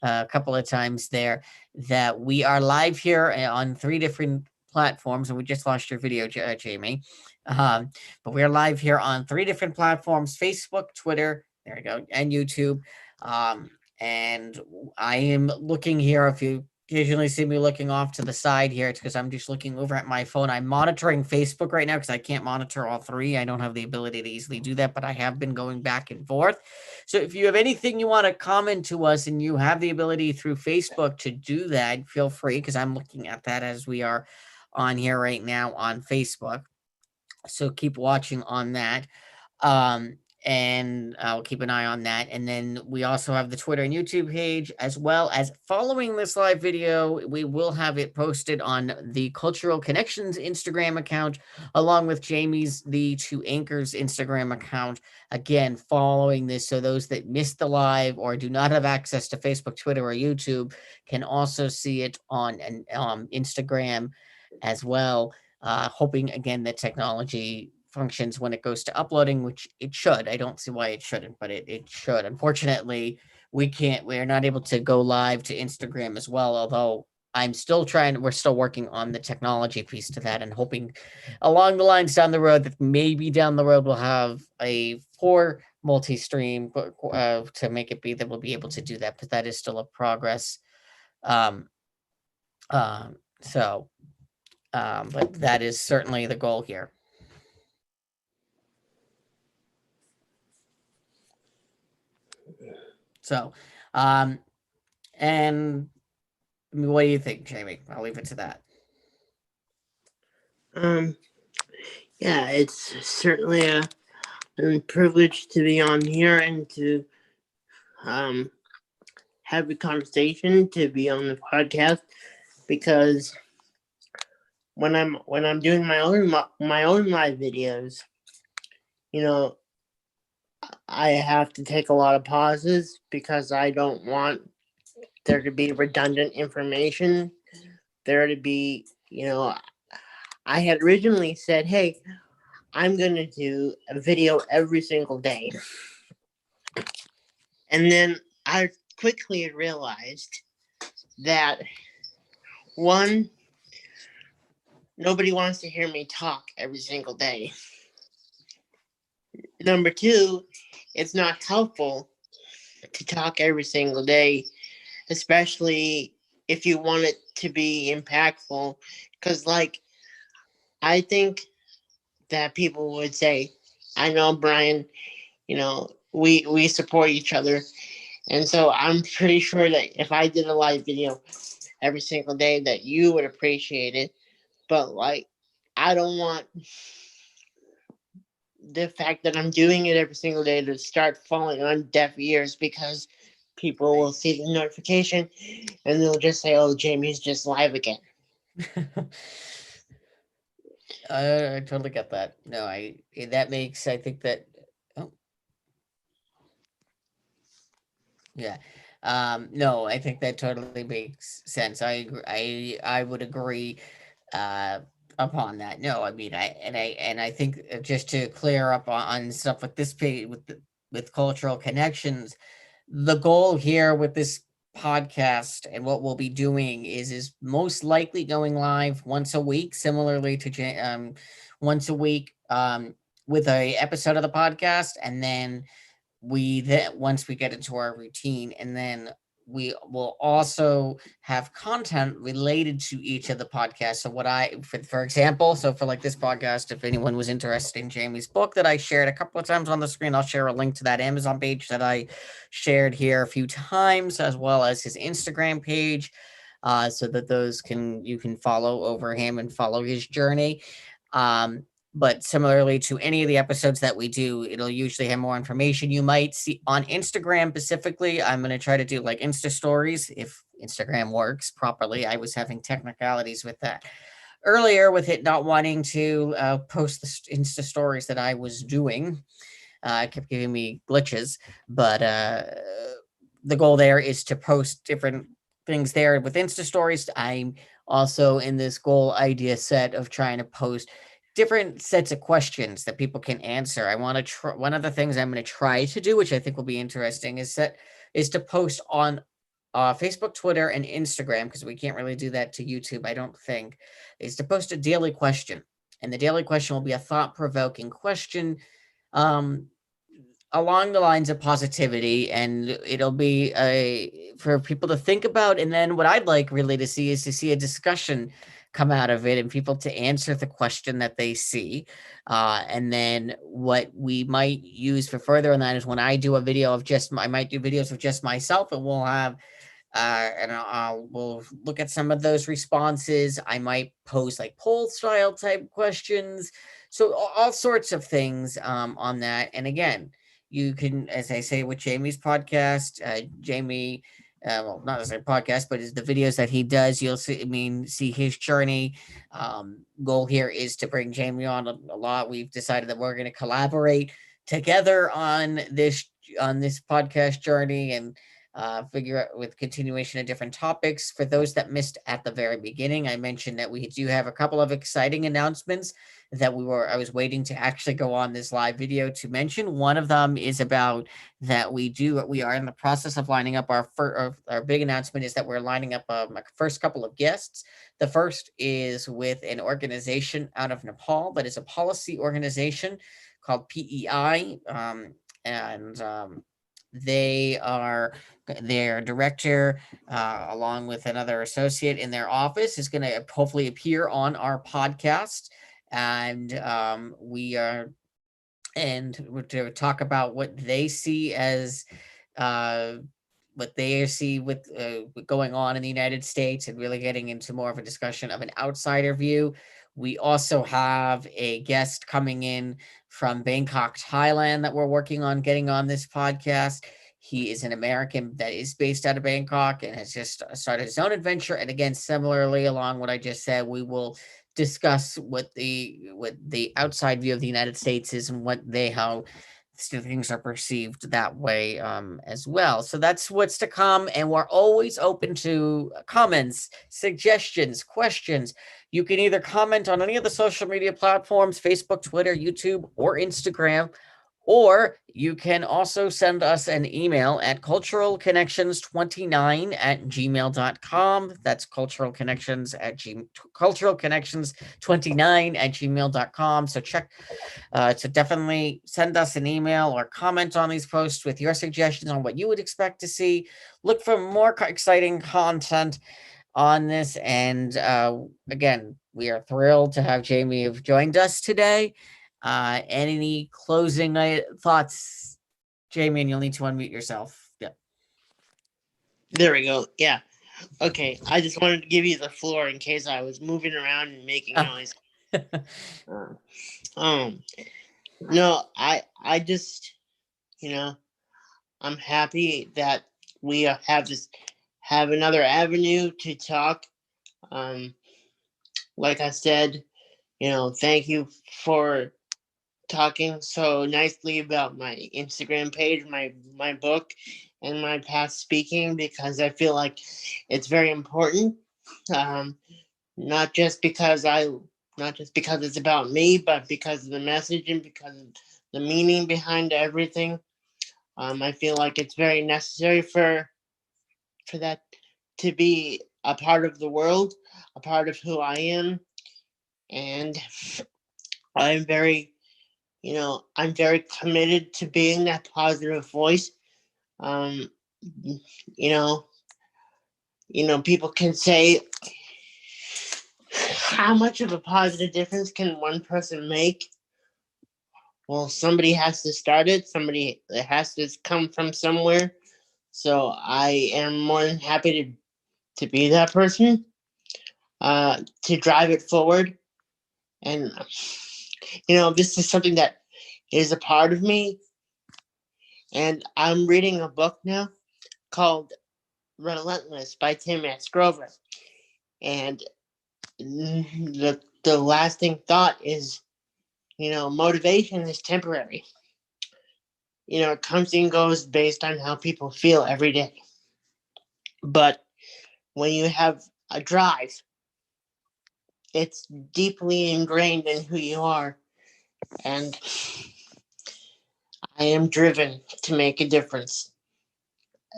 a couple of times there that we are live here on 3 different platforms, and we just lost your video, Jamey. But we are live here on 3 different platforms: Facebook, Twitter, there we go, and YouTube. Um, and I am looking here. If you occasionally see me looking off to the side here, it's because I'm just looking over at my phone. I'm monitoring Facebook right now because I can't monitor all 3. I don't have the ability to easily do that, but I have been going back and forth. So if you have anything you want to comment to us and you have the ability through Facebook to do that, feel free, because I'm looking at that as we are on here right now on Facebook. So keep watching on that. And I'll keep an eye on that. And then we also have the Twitter and YouTube page, as well as following this live video. We will have it posted on the Cultural Connections Instagram account, along with Jamey's The Two Anchors Instagram account. Again, following this, so those that missed the live or do not have access to Facebook, Twitter, or YouTube can also see it on Instagram as well. Hoping again that technology functions when it goes to uploading, which it should. I don't see why it shouldn't, but it should. Unfortunately, we're not able to go live to Instagram as well, although we're still working on the technology piece to that and hoping along the lines down the road that maybe down the road we'll have a for multi-stream to make it be that we'll be able to do that, but that is still a progress. Um, so but that is certainly the goal here. So, and I mean, what do you think, Jamey? I'll leave it to that. Um, yeah, it's certainly a privilege to be on here and to um have a conversation to be on the podcast, because when I'm doing my own live videos, you know, I have to take a lot of pauses because I don't want there to be redundant information. There to be, I had originally said, hey, I'm going to do a video every single day. And then I quickly realized that, one, nobody wants to hear me talk every single day. Number two, it's not helpful to talk every single day, especially if you want it to be impactful. Because, like, I think that people would say, I know, Brian, we support each other. And so I'm pretty sure that if I did a live video every single day, that you would appreciate it. But, like, I don't want the fact that I'm doing it every single day to start falling on deaf ears, because people will see the notification and they'll just say, oh, Jamey's just live again. I totally get that. No, that makes, I think that, oh, yeah. No, I think that totally makes sense. I would agree uh upon that. No, I mean, I think, just to clear up on stuff with this page, with cultural connections, the goal here with this podcast and what we'll be doing is most likely going live once a week, similarly to once a week, with a episode of the podcast, and then once we get into our routine, and then we will also have content related to each of the podcasts. So for example, so for like this podcast, if anyone was interested in Jamey's book that I shared a couple of times on the screen, I'll share a link to that Amazon page that I shared here a few times, as well as his Instagram page, so that you can follow over him and follow his journey. But similarly to any of the episodes that we do, it'll usually have more information. You might see on Instagram specifically. I'm going to try to do like Insta stories if Instagram works properly. I was having technicalities with that earlier, with it not wanting to post the Insta stories that I was doing. It kept giving me glitches, but the goal there is to post different things there with Insta stories. I'm also in this goal idea set of trying to post different sets of questions that people can answer. I want to try, one of the things I'm going to try to do, which I think will be interesting, is to post on Facebook, Twitter, and Instagram, because we can't really do that to YouTube, I don't think, is to post a daily question. And the daily question will be a thought-provoking question, um, along the lines of positivity, and it'll be for people to think about. And then what I'd like really to see is to see a discussion come out of it, and people to answer the question that they see. And then what we might use for further on that is when I do a video of I might do videos of just myself, and we'll have and we'll look at some of those responses. I might pose like poll style type questions. So all sorts of things on that. And again, you can, as I say with Jamey's podcast, Jamey, well, not as a podcast, but is the videos that he does, you'll see his journey. Goal here is to bring Jamey on a lot. We've decided that we're going to collaborate together on this podcast journey, and figure out with continuation of different topics. For those that missed at the very beginning, I mentioned that we do have a couple of exciting announcements that I was waiting to actually go on this live video to mention. One of them is about that we are in the process of lining up our big announcement is that we're lining up our first couple of guests. The first is with an organization out of Nepal that is a policy organization called PEI, and their director, along with another associate in their office, is going to hopefully appear on our podcast, and we're to talk about what they see as uh, what they see with going on in the United States, and really getting into more of a discussion of an outsider view. We also have a guest coming in from Bangkok, Thailand, that we're working on getting on this podcast. He is an American that is based out of Bangkok and has just started his own adventure. And again, similarly, along what I just said, we will discuss what the outside view of the United States is and what they how things are perceived that way as well. So that's what's to come, and we're always open to comments, suggestions, questions. You can either comment on any of the social media platforms: Facebook, Twitter, YouTube, or Instagram. Or you can also send us an email at culturalconnections29 at gmail.com. That's culturalconnections29 at gmail.com. So definitely send us an email or comment on these posts with your suggestions on what you would expect to see. Look for more exciting content on this. And again, we are thrilled to have Jamey have joined us today. Any closing thoughts, Jamey? And you'll need to unmute yourself. Yeah. There we go. Yeah. Okay. I just wanted to give you the floor in case I was moving around and making noise. Uh, um. No, I just, you know, I'm happy that we have another avenue to talk. Um, like I said, thank you for talking so nicely about my Instagram page, my book, and my past speaking, because I feel like it's very important. Um, not just because it's about me, but because of the message and because of the meaning behind everything. I feel like it's very necessary for that to be a part of the world, a part of who I am, and I'm very, I'm very committed to being that positive voice. Um, you know, people can say, how much of a positive difference can one person make? Well, somebody has to start it. Somebody it has to come from somewhere. So I am more than happy to be that person, to drive it forward. And this is something that is a part of me. And I'm reading a book now called Relentless by Tim S. Grover. And the lasting thought is, motivation is temporary. It comes and goes based on how people feel every day. But when you have a drive, it's deeply ingrained in who you are. And I am driven to make a difference.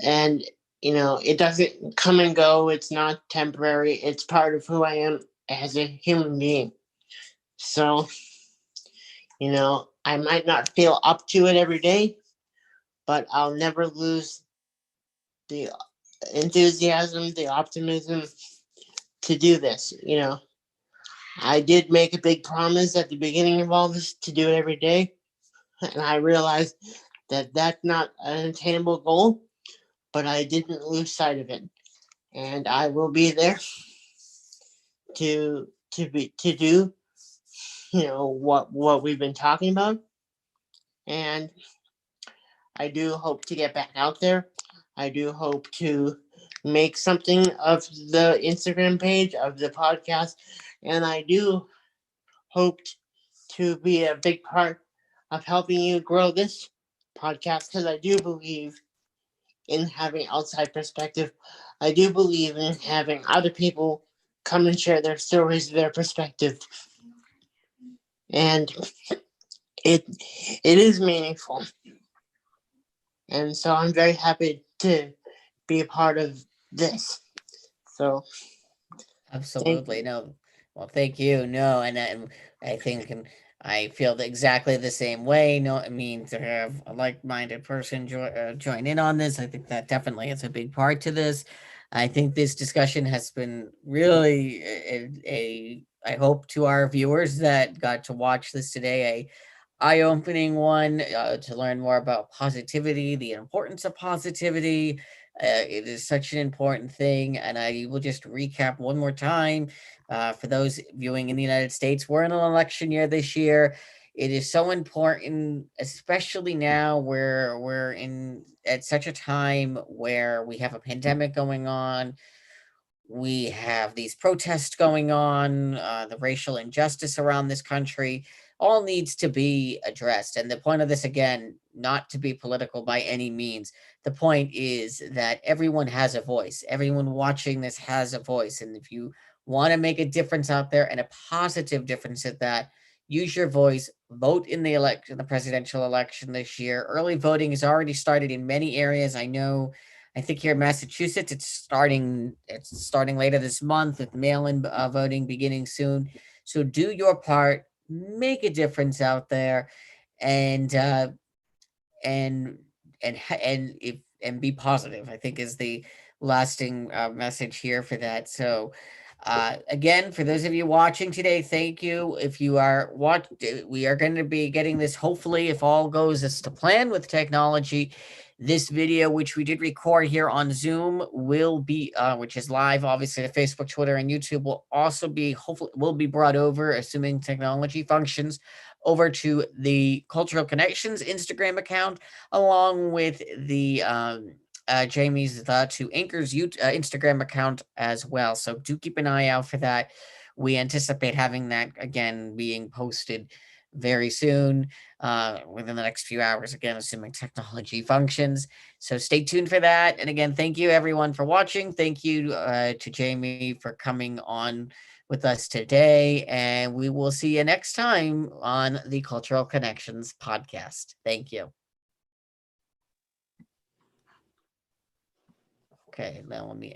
And, it doesn't come and go. It's not temporary. It's part of who I am as a human being. So, I might not feel up to it every day, but I'll never lose the enthusiasm, the optimism to do this. I did make a big promise at the beginning of all this to do it every day. And I realized that that's not an attainable goal, but I didn't lose sight of it. And I will be there to do, what we've been talking about. And I do hope to get back out there. I do hope to make something of the Instagram page, of the podcast, and I do hope to be a big part of helping you grow this podcast, because I do believe in having outside perspective. I do believe in having other people come and share their stories, their perspective, and it is meaningful. And so I'm very happy to be a part of this. So Absolutely. No. Well, thank you. No, and I think and I feel exactly the same way. No, I mean, to have a like-minded person join in on this, I think that definitely is a big part to this. I think this discussion has been really I hope to our viewers that got to watch this today, a eye-opening one, to learn more about positivity, the importance of positivity. It is such an important thing, and I will just recap one more time. For those viewing in the United States, we're in an election year this year. It is so important, especially now where we're in at such a time where we have a pandemic going on. We have these protests going on, the racial injustice around this country, all needs to be addressed. And the point of this, again, not to be political by any means. The point is that everyone has a voice. Everyone watching this has a voice. And if you want to make a difference out there and a positive difference at that, use your voice, vote in the presidential election this year. Early voting has already started in many areas. I think here in Massachusetts, it's starting later this month with mail-in voting beginning soon. So do your part, make a difference out there, and and and be positive. I think is the lasting message here for that. So. Again, for those of you watching today, thank you. If you are we are going to be getting this, hopefully, if all goes as to plan with technology. This video, which we did record here on Zoom, will be, which is live, obviously, to Facebook, Twitter, and YouTube, will also be, hopefully, will be brought over, assuming technology functions, over to the Cultural Connections Instagram account, along with the Jamey's The Two Anchors Instagram account as well. So do keep an eye out for that. We anticipate having that again being posted very soon, within the next few hours, again, assuming technology functions. So stay tuned for that. And again, thank you everyone for watching. Thank you to Jamey for coming on with us today. And we will see you next time on the Cultural Connections podcast. Thank you. Okay, now let me